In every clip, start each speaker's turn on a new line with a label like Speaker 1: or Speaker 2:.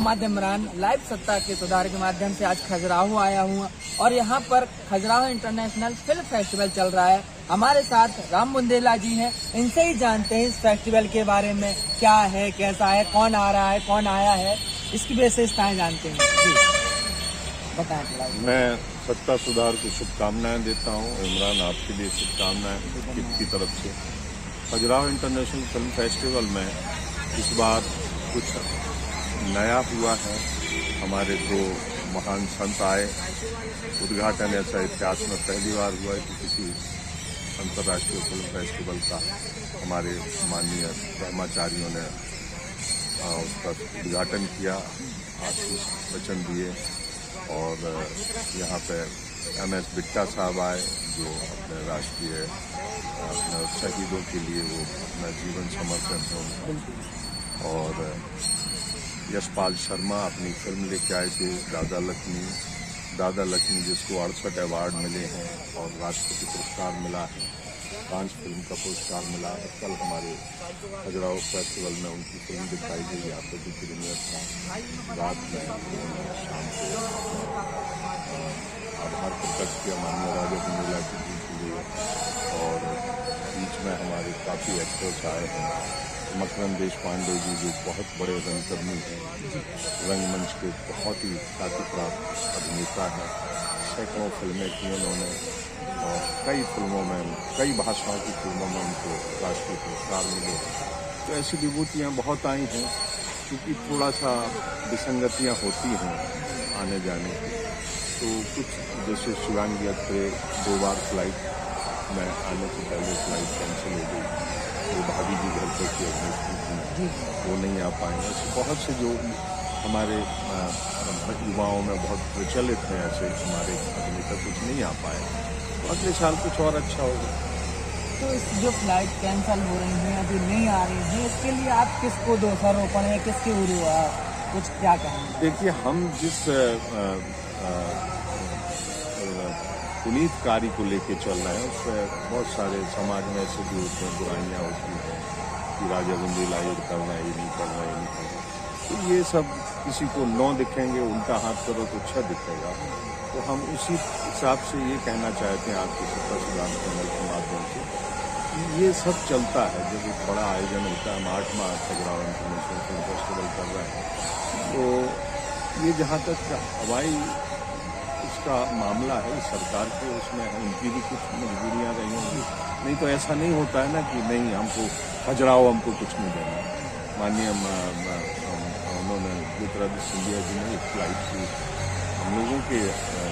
Speaker 1: Mohammad Imran live सत्ता के सुधार के माध्यम से आज खजुराहो आया हूँ और यहाँ पर खजुराहो इंटरनेशनल फिल्म फेस्टिवल चल रहा है। हमारे साथ राम बुंदेला जी हैं, इनसे ही जानते हैं इस फेस्टिवल के बारे में, क्या है, कैसा है, कौन आ रहा है, कौन आया है, इसकी विशेषताएं जानते हैं। जी बताएं।
Speaker 2: मैं सत्ता सुधार को शुभकामनाएं देता हूँ। इमरान, आपके लिए शुभकामनाएं की तरफ से। खजुराहो इंटरनेशनल फिल्म फेस्टिवल में इस बार कुछ नया हुआ है। हमारे दो महान संत आए। उद्घाटन ऐसा इतिहास में पहली बार हुआ है कि किसी अंतर्राष्ट्रीय फिल्म फेस्टिवल का हमारे माननीय ब्रह्मचारियों ने उसका उद्घाटन किया, आशीष वचन दिए। और यहाँ पे MS बिट्टा साहब आए जो अपने राष्ट्रीय अपने शहीदों के लिए वो अपना जीवन समर्पण है। और यशपाल शर्मा अपनी फिल्म लेके आए थे दादा लक्ष्मी जिसको 68 अवार्ड मिले हैं और राष्ट्रपति पुरस्कार मिला है, कांच फिल्म का पुरस्कार मिला है। कल हमारे खजुराहो फेस्टिवल में उनकी फिल्म दिखाई गई। यहाँ पर भी प्रीमियर था। रात में शाम को आभार प्रकट किया माननीय राजा बुंदेला जी के लिए। और बीच में हमारे काफ़ी एक्टर्स आए हैं। मकरंद देशपांडे जी जो बहुत बड़े रंगकर्मी हैं, रंगमंच के बहुत ही ख्याति प्राप्त अभिनेता हैं। सैकड़ों फिल्में की उन्होंने और कई फिल्मों में, कई भाषाओं की फिल्मों में उनको राष्ट्रीय पुरस्कार मिले। तो ऐसी विभूतियाँ बहुत आई हैं। क्योंकि थोड़ा सा विसंगतियाँ होती हैं आने जाने की, तो कुछ जैसे शिवांगी अत्रे 2 बार फ्लाइट में आने से पहले फ्लाइट कैंसिल हो गई। तो भाभी जी घर पर की अभिनेत्री थी, वो नहीं आ पाएंगे। ऐसे बहुत से जो हमारे युवाओं में बहुत प्रचलित हैं, ऐसे हमारे अभिनेता कुछ नहीं आ पाए। तो अगले साल कुछ और अच्छा होगा।
Speaker 1: तो इस जो फ्लाइट कैंसिल हो रही हैं, अभी नहीं आ रही हैं, इसके लिए आप किसको दोषारोपण है, किसके कुछ क्या कहेंगे?
Speaker 2: देखिए, हम जिस पुनीत कार्य को लेके चल रहे हैं उसमें बहुत सारे समाज में ऐसे भी होते हैं, बुराइयाँ होती हैं कि राजा बुंदेला ये करना, ये नहीं करना, ये नहीं करना। तो ये सब किसी को न दिखेंगे, उल्टा हाथ करो तो अच्छा दिखेगा। तो हम उसी हिसाब से ये कहना चाहते हैं आपके सत्ता सुधार चैनल के माध्यम से कि ये सब चलता है। जब एक बड़ा आयोजन होता है, हम 8 मार्च खजुराहो इंटरनेशनल फिल्म फेस्टिवल कर रहे हैं, तो ये जहाँ तक हवाई उसका मामला है सरकार के, उसमें उनकी भी कुछ मजबूरियाँ रही होंगी। नहीं तो ऐसा नहीं होता है ना कि नहीं हमको खजुराहो हमको कुछ नहीं देना। माननीय उन्होंने ज्योतिरादित्य सिंधिया जी ने एक फ्लाइट की हम लोगों के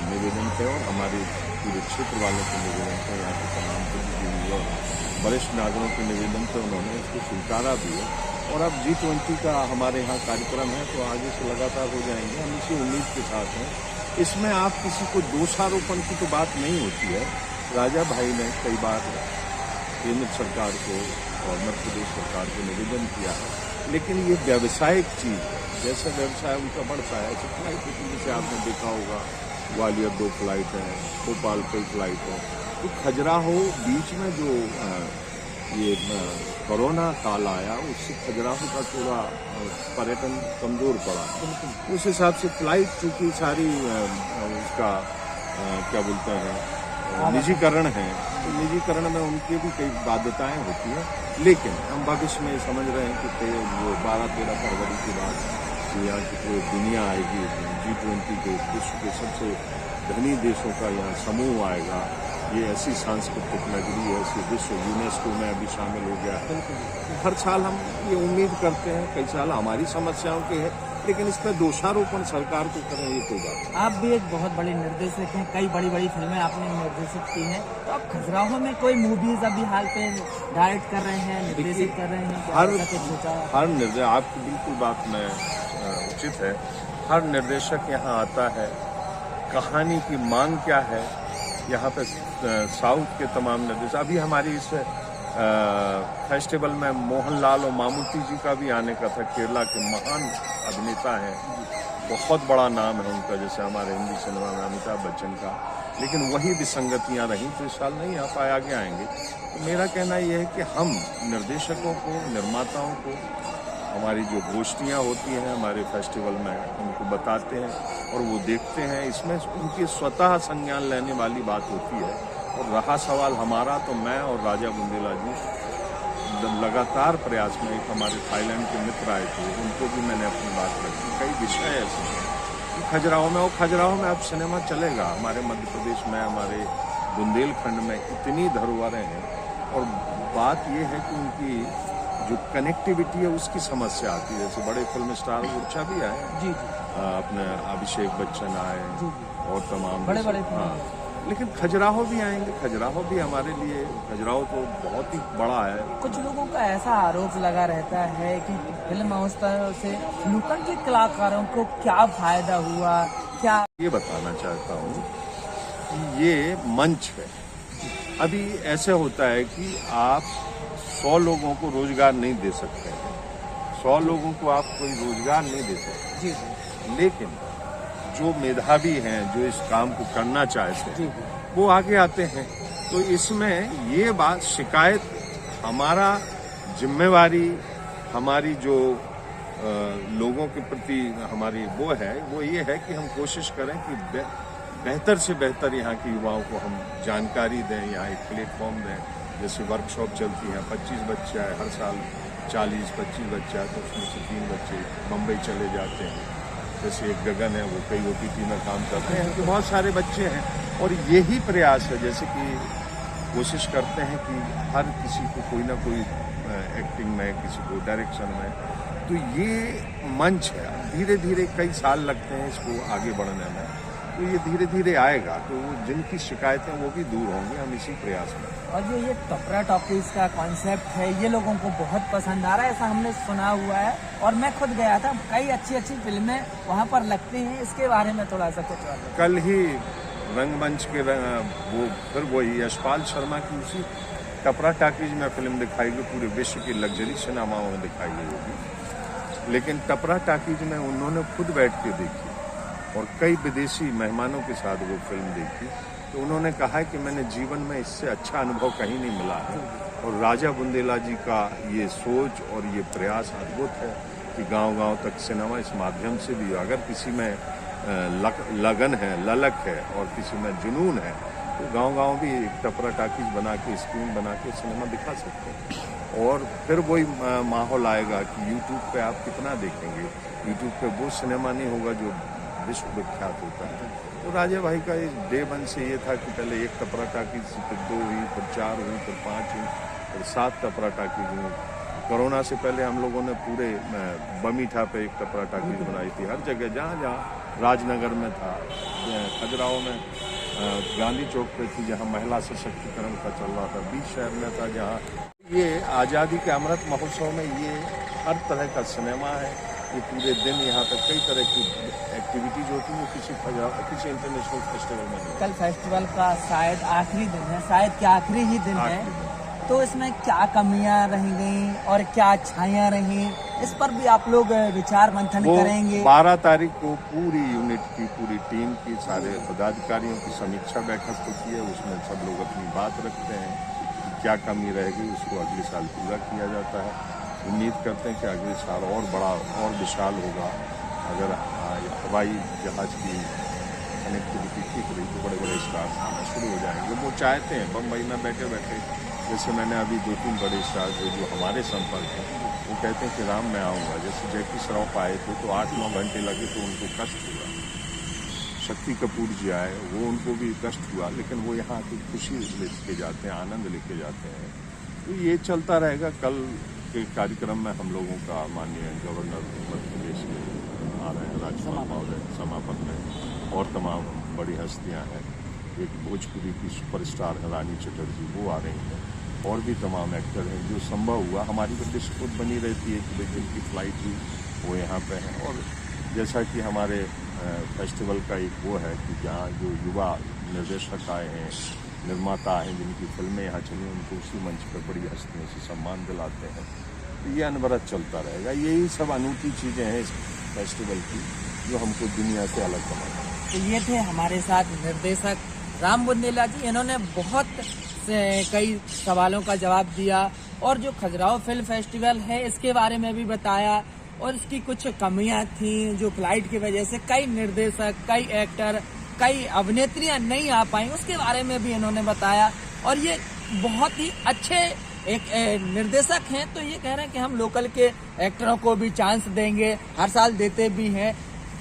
Speaker 2: निवेदन पे और हमारे पूरे क्षेत्र वालों के निवेदन पे, यहाँ के तमाम प्रतिनिधि और वरिष्ठ नागरिकों के निवेदन पे उन्होंने इसको स्वीकारा भी है। और अब G20 का हमारे यहाँ कार्यक्रम है, तो आगे से लगातार हो जाएंगे। हम इसी उम्मीद के साथ हैं। इसमें आप किसी को दोषारोपण की तो बात नहीं होती है। राजा भाई ने कई बार केंद्र सरकार को और मध्य प्रदेश सरकार को निवेदन किया है, लेकिन ये व्यावसायिक चीज़ है। जैसा व्यवसाय उनका बढ़ता है, ऐसे फ्लाइट जैसे आपने देखा होगा ग्वालियर 2 फ्लाइट हैं, भोपाल कई फ्लाइट है। तो खजुराहो बीच में जो ये कोरोना काल आया, उससे खजुराहो का थोड़ा पर्यटन कमज़ोर पड़ा। उस हिसाब से फ्लाइट चूँकि सारी उसका क्या बोलते हैं निजीकरण है, तो निजीकरण में उनकी भी कई बाध्यताएं होती हैं। लेकिन हम भविष्य में समझ रहे हैं कि वो 12-13 फरवरी के बाद यहाँ की पूरी दुनिया आएगी, G20 के विश्व के सबसे धनी देशों का यहाँ समूह आएगा। ये ऐसी सांस्कृतिक नगरी है, ऐसी विश्व यूनेस्को में अभी शामिल हो गया है। हर साल हम ये उम्मीद करते हैं, कई साल हमारी समस्याओं के है, लेकिन इस पर दोषारोपण सरकार को करें ये कोई बात।
Speaker 1: आप भी एक बहुत बड़े निर्देशक हैं, कई बड़ी बड़ी फिल्में आपने निर्देशित की हैं, तो आप खजुराहो में कोई मूवीज अभी हाल पे डायरेक्ट कर रहे हैं, निर्देशित कर रहे हैं?
Speaker 2: हर निर्देशक, आपकी बिल्कुल बात में उचित है। हर निर्देशक यहाँ आता है, कहानी की मांग क्या है, यहाँ पे साउथ के तमाम निर्देशक। अभी हमारी इस फेस्टिवल में मोहनलाल और मामूटी जी का भी आने का था। केरला के महान अभिनेता हैं, बहुत बड़ा नाम है उनका, जैसे हमारे हिंदी सिनेमा में अमिताभ बच्चन का। लेकिन वही विसंगतियां रहीं तो इस साल नहीं आ पाए, आगे आएंगे। तो मेरा कहना यह है कि हम निर्देशकों को, निर्माताओं को हमारी जो गोष्ठियाँ होती हैं हमारे फेस्टिवल में, उनको बताते हैं और वो देखते हैं। इसमें उनकी स्वतः संज्ञान लेने वाली बात होती है। और रहा सवाल हमारा, तो मैं और राजा बुंदेला जी लगातार प्रयास में, एक हमारे थाईलैंड के मित्र आए थे, उनको भी मैंने अपनी बात रखी। कई विषय ऐसे हैं कि खजुराहो में अब सिनेमा चलेगा। हमारे मध्य प्रदेश में, हमारे बुंदेलखंड में इतनी धरोहरें हैं, और बात ये है कि उनकी जो कनेक्टिविटी है उसकी समस्या आती है। जैसे बड़े फिल्म स्टार उर्चा भी आए
Speaker 1: जी
Speaker 2: अपने अभिषेक बच्चन आए और तमाम
Speaker 1: बड़े बड़े,
Speaker 2: हाँ, लेकिन खजुराहो भी आएंगे। खजुराहो भी हमारे लिए, खजुराहो तो बहुत ही बड़ा है।
Speaker 1: कुछ लोगों का ऐसा आरोप लगा रहता है कि फिल्म महोत्सव से लोकल के कलाकारों को क्या फायदा हुआ, क्या?
Speaker 2: ये बताना चाहता हूँ कि ये मंच है। अभी ऐसे होता है कि आप 100 लोगों को रोजगार नहीं दे सकते हैं, 100 लोगों को आप कोई रोजगार नहीं दे सकते
Speaker 1: जी,
Speaker 2: लेकिन जो मेधावी हैं, जो इस काम को करना चाहते हैं, वो आगे आते हैं। तो इसमें ये बात, शिकायत, हमारा जिम्मेवारी, हमारी जो लोगों के प्रति हमारी वो है, वो ये है कि हम कोशिश करें कि बेहतर से बेहतर यहाँ के युवाओं को हम जानकारी दें, यहाँ एक प्लेटफॉर्म दें। जैसे वर्कशॉप चलती हैं, 25 बच्चे आए हर साल, 40-25 बच्चे आए, तो उसमें से 3 बच्चे मुंबई चले जाते हैं। जैसे एक गगन है, वो कई OTT में काम करते हैं, तो बहुत सारे बच्चे हैं। और यही प्रयास है, जैसे कि कोशिश करते हैं कि हर किसी को कोई ना कोई एक्टिंग में, किसी को डायरेक्शन में, तो ये मंच है। धीरे धीरे कई साल लगते हैं इसको आगे बढ़ने में, तो ये धीरे धीरे आएगा। तो जिनकी शिकायतें वो भी दूर होंगी, हम इसी प्रयास में।
Speaker 1: और जो ये टपरा टॉकीज का कॉन्सेप्ट है, ये लोगों को बहुत पसंद आ रहा है, ऐसा हमने सुना हुआ है। और मैं खुद गया था, कई अच्छी अच्छी फिल्में वहाँ पर लगती हैं। इसके बारे में थोड़ा सा कुछ और।
Speaker 2: कल ही रंगमंच के वो फिर वही यशपाल शर्मा की उसी टपरा टॉकीज में फिल्म दिखाई गई, पूरे विश्व की लग्जरी सिनेमाओं में दिखाई गई होगी, लेकिन टपरा टॉकीज में उन्होंने खुद बैठ के देखी और कई विदेशी मेहमानों के साथ वो फिल्म देखी। तो उन्होंने कहा है कि मैंने जीवन में इससे अच्छा अनुभव कहीं नहीं मिला है। और राजा बुंदेला जी का ये सोच और ये प्रयास अद्भुत है कि गांव-गांव तक सिनेमा इस माध्यम से भी, अगर किसी में लगन है, ललक है और किसी में जुनून है, तो गांव-गांव भी एक टपरा टॉकीज बना के, स्क्रीन बना के सिनेमा दिखा सकते हैं। और फिर वही माहौल आएगा कि यूट्यूब पे आप कितना देखेंगे। यूट्यूब पे वो सिनेमा नहीं होगा जो विश्व विख्यात होता है। तो राजा भाई का इस डे वन से ये था कि पहले एक टपरा टॉकीज, फिर 2 हुई, फिर 4 हुई, फिर 5 हुई, फिर 7 टपरा टॉकीज हुई। कोरोना से पहले हम लोगों ने पूरे बमीठा पे एक टपरा टॉकीज बनाई थी। हर जगह जहाँ राजनगर में था, खजुराहो में गांधी चौक पे थी, जहाँ महिला सशक्तिकरण का चल रहा था, बीच शहर में था, जहाँ ये आज़ादी के अमृत महोत्सव में ये हर तरह का सिनेमा है। ये पूरे दिन यहाँ पर कई तरह की एक्टिविटीज होती है, किसी इंटरनेशनल फेस्टिवल में नहीं।
Speaker 1: कल फेस्टिवल का शायद आखिरी दिन है, शायद क्या आखिरी ही दिन है, तो इसमें क्या कमियां रही गई और क्या अच्छाइयां रही, इस पर भी आप लोग विचार मंथन करेंगे।
Speaker 2: 12 तारीख को पूरी यूनिट की, पूरी टीम की, सारे पदाधिकारियों की समीक्षा बैठक होती है। उसमें सब लोग अपनी बात रखते हैं कि क्या कमी रहेगी, उसको अगले साल पूरा किया जाता है। उम्मीद करते हैं कि अगले साल और बड़ा और विशाल होगा। अगर हवाई जहाज की कनेक्टिविटी ठीक रही तो बड़े बड़े स्टार्स आना शुरू हो जाएंगे। वो चाहते हैं बम्बई में बैठे बैठे, जैसे मैंने अभी 2-3 बड़े स्टार जो हमारे संपर्क हैं, वो कहते हैं कि राम मैं आऊँगा। जैसे जैकी श्रॉफ आए थे तो 8-9 घंटे लगे तो उनको कष्ट हुआ। शक्ति कपूर जी आए, वो उनको भी कष्ट हुआ, लेकिन वो यहाँ की खुशी लेके जाते हैं, आनंद लेके जाते हैं। तो ये चलता रहेगा। कल के कार्यक्रम में हम लोगों का माननीय गवर्नर मध्य प्रदेश के आ रहे हैं, राज्यपाल महोदय समापन में, और तमाम बड़ी हस्तियां हैं। एक भोजपुरी की सुपरस्टार है रानी चटर्जी, वो आ रही हैं, और भी तमाम एक्टर हैं। जो संभव हुआ, हमारी तो डिश खुद बनी रहती है कि भाई जिनकी फ्लाइट हुई वो यहाँ पे हैं। और जैसा कि हमारे फेस्टिवल का एक वो है कि जहाँ जो युवा निर्देशक आए हैं, निर्माता हैं, जिनकी फिल्में यहाँ चली, उनको उसी मंच पर बड़ी हस्तियों से सम्मान दिलाते हैं। तो ये अनवरत चलता रहेगा। यही सब अनूठी चीज़ें हैं इस फेस्टिवल की जो हमको दुनिया से अलग बनाती हैं।
Speaker 1: तो ये थे हमारे साथ निर्देशक राम बुंदेला जी। इन्होंने बहुत से कई सवालों का जवाब दिया और जो खजुराहो फिल्म फेस्टिवल है इसके बारे में भी बताया और इसकी कुछ कमियां थी जो फ्लाइट की वजह से कई निर्देशक, कई एक्टर, कई अभिनेत्रियां नहीं आ पाई, उसके बारे में भी इन्होंने बताया। और ये बहुत ही अच्छे एक निर्देशक हैं, तो ये कह रहे हैं कि हम लोकल के एक्टरों को भी चांस देंगे, हर साल देते भी हैं।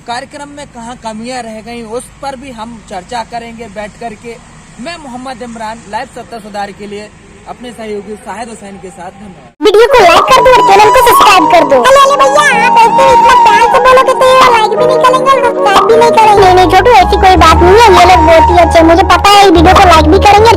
Speaker 1: कार्यक्रम में कहाँ कमियां रह गई उस पर भी हम चर्चा करेंगे बैठ करके। मैं मोहम्मद इमरान लाइव सत्ता सुधार के लिए अपने सहयोगी शाहिद हुसैन के साथ। धन्यवाद।
Speaker 3: वीडियो को लाइक कर दो और चैनल को सब्सक्राइब कर दो। अरे भैया आप ऐसे इतना प्यार से बोलोगे तो ये लाइक भी नहीं करेंगे और सब्सक्राइब भी नहीं करेंगे। नहीं छोटू ऐसी कोई बात नहीं है, ये लोग बहुत ही अच्छे, मुझे पता है वीडियो को लाइक भी करेंगे।